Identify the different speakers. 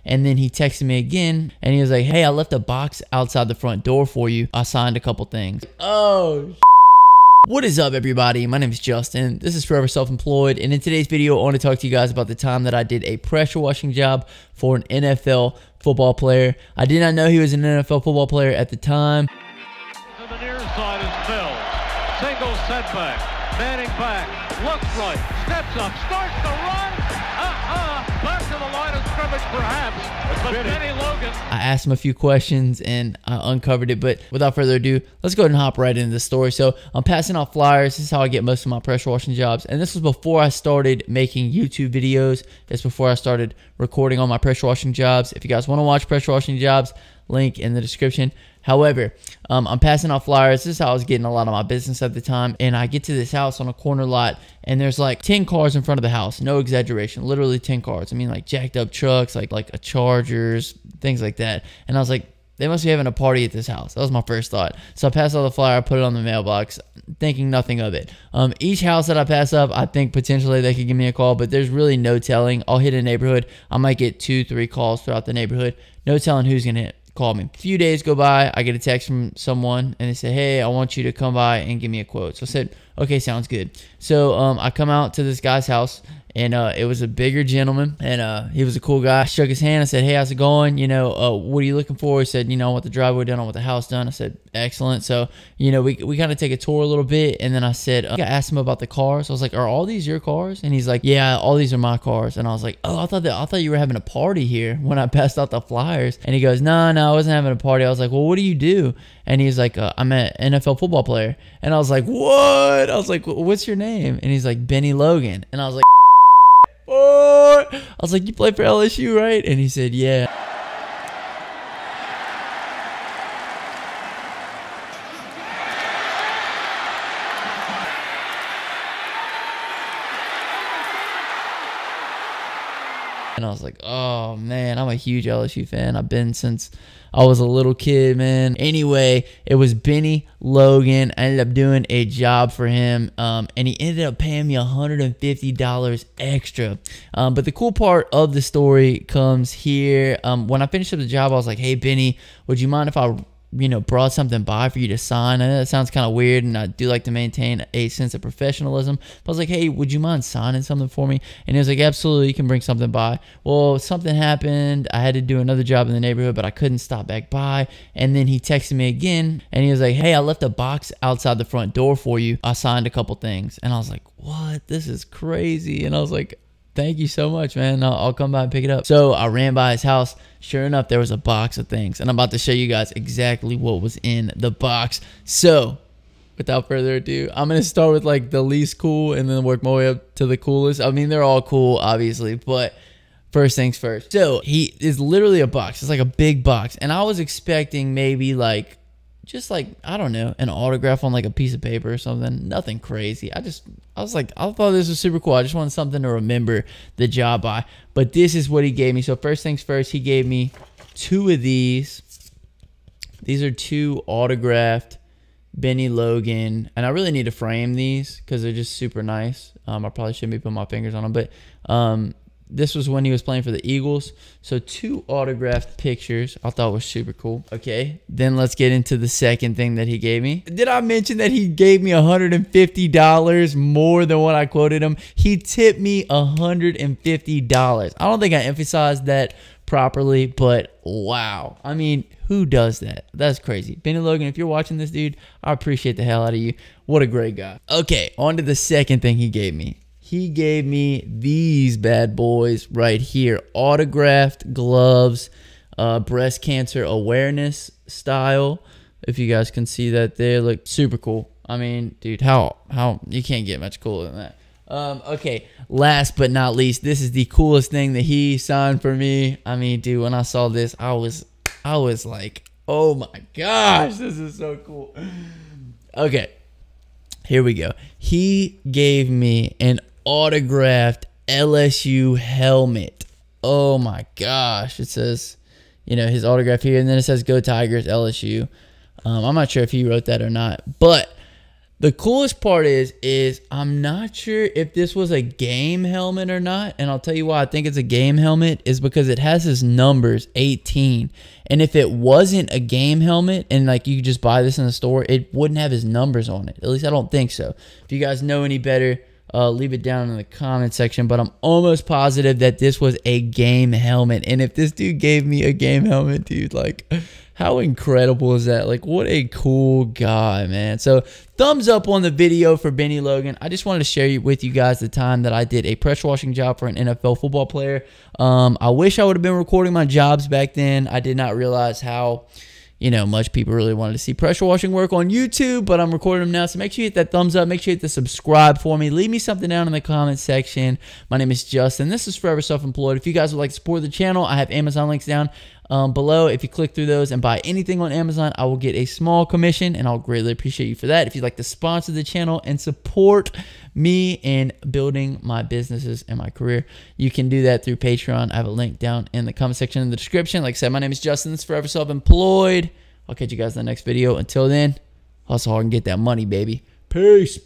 Speaker 1: And then he texted me again and he was like, hey, I left a box outside the front door for you. I signed a couple things. Oh, what is up, everybody? My name is Justin. This is Forever Self-Employed, and in today's video I want to talk to you guys about the time that I did a pressure washing job for an NFL football player. I did not know he was an NFL football player at the time.
Speaker 2: To the near side is Phil. Single setback. Manning back. Looks right. Steps up. Starts to run. Back to the line of scrimmage perhaps. But Benny Logan.
Speaker 1: I asked him a few questions and I uncovered it. But without further ado, let's go ahead and hop right into the story. So I'm passing out flyers. This is how I get most of my pressure washing jobs. And this was before I started making YouTube videos. It's before I started recording all my pressure washing jobs. If you guys want to watch pressure washing jobs, link in the description. However, I'm passing out flyers. This is how I was getting a lot of my business at the time. And I get to this house on a corner lot, and there's like 10 cars in front of the house. No exaggeration. Literally 10 cars. I mean, like jacked up trucks, like a Chargers, things like that. And I was like, they must be having a party at this house. That was my first thought. So I passed out the flyer, I put it on the mailbox, thinking nothing of it. Each house that I pass up, I think potentially they could give me a call, but there's really no telling. I'll hit a neighborhood. I might get 2-3 calls throughout the neighborhood. No telling who's going to call me. A few days go by, I get a text from someone and they say, hey, I want you to come by and give me a quote. So I said, okay, sounds good. So I come out to this guy's house, and it was a bigger gentleman, and he was a cool guy. I shook his hand. I said, hey, how's it going? You know, what are you looking for? He said, you know, I want the driveway done, I want the house done. I said, excellent. So, you know, we kind of take a tour a little bit, and then I said, I asked him about the cars. I was like, are all these your cars? And he's like, yeah, all these are my cars. And I was like, oh, I thought you were having a party here when I passed out the flyers. And he goes, no, I wasn't having a party. I was like, well, what do you do? And he's like, I'm an NFL football player. And I was like, what? I was like, what's your name? And he's like, Benny Logan. And I was like, what? I was like, you play for LSU, right? And he said, yeah. And I was like, oh, man, I'm a huge LSU fan. I've been since I was a little kid, man. Anyway, it was Benny Logan. I ended up doing a job for him, and he ended up paying me $150 extra. But the cool part of the story comes here. When I finished up the job, I was like, hey, Benny, would you mind if I brought something by for you to sign? I know that sounds kind of weird, and I do like to maintain a sense of professionalism. But I was like, hey, would you mind signing something for me? And he was like, absolutely, you can bring something by. Well, something happened. I had to do another job in the neighborhood, but I couldn't stop back by. And then he texted me again, and he was like, hey, I left a box outside the front door for you. I signed a couple things. And I was like, what? This is crazy. And I was like, thank you so much, man. I'll come by and pick it up. So I ran by his house. Sure enough, there was a box of things. And I'm about to show you guys exactly what was in the box. So without further ado, I'm going to start with like the least cool and then work my way up to the coolest. I mean, they're all cool, obviously, but first things first. So he is literally a box. It's like a big box. And I was expecting maybe like, just like, I don't know, an autograph on like a piece of paper or something. Nothing crazy. I was like, I thought this was super cool. I just wanted something to remember the job by. But this is what he gave me. So first things first, he gave me 2 of these. These are 2 autographed Benny Logan. And I really need to frame these because they're just super nice. I probably shouldn't be putting my fingers on them. But this was when he was playing for the Eagles. So 2 autographed pictures. I thought was super cool. Okay, then let's get into the second thing that he gave me. Did I mention that he gave me $150 more than what I quoted him? He tipped me $150. I don't think I emphasized that properly, but wow. I mean, who does that? That's crazy. Benny Logan, if you're watching this, dude, I appreciate the hell out of you. What a great guy. Okay, on to the second thing he gave me. He gave me these bad boys right here. Autographed gloves, breast cancer awareness style. If you guys can see that there, look super cool. I mean, dude, how you can't get much cooler than that. Okay, last but not least, this is the coolest thing that he signed for me. I mean, dude, when I saw this, I was like, oh my gosh, this is so cool. Okay, here we go. He gave me an autographed LSU helmet. Oh my gosh. It says, his autograph here, and then it says Go Tigers LSU. I'm not sure if he wrote that or not, but The coolest part is I'm not sure if this was a game helmet or not. And I'll tell you why I think it's a game helmet is because it has his numbers 18. And if it wasn't a game helmet and like you could just buy this in the store, it wouldn't have his numbers on it. At least I don't think so. If you guys know any better, leave it down in the comment section. But I'm almost positive that this was a game helmet. And if this dude gave me a game helmet, dude, like, how incredible is that? Like, what a cool guy, man. So, thumbs up on the video for Bennie Logan. I just wanted to share with you guys the time that I did a pressure washing job for an NFL football player. I wish I would have been recording my jobs back then. I did not realize how, much people really wanted to see pressure washing work on YouTube, but I'm recording them now. So make sure you hit that thumbs up. Make sure you hit the subscribe for me. Leave me something down in the comment section. My name is Justin. This is Forever Self-Employed. If you guys would like to support the channel, I have Amazon links down below. If you click through those and buy anything on Amazon, I will get a small commission, and I'll greatly appreciate you for that. If you'd like to sponsor the channel and support me in building my businesses and my career, you can do that through Patreon. I have a link down in the comment section in the description. Like I said, my name is Justin. This is Forever Self-Employed. I'll catch you guys in the next video. Until then, hustle hard and get that money, baby. Peace.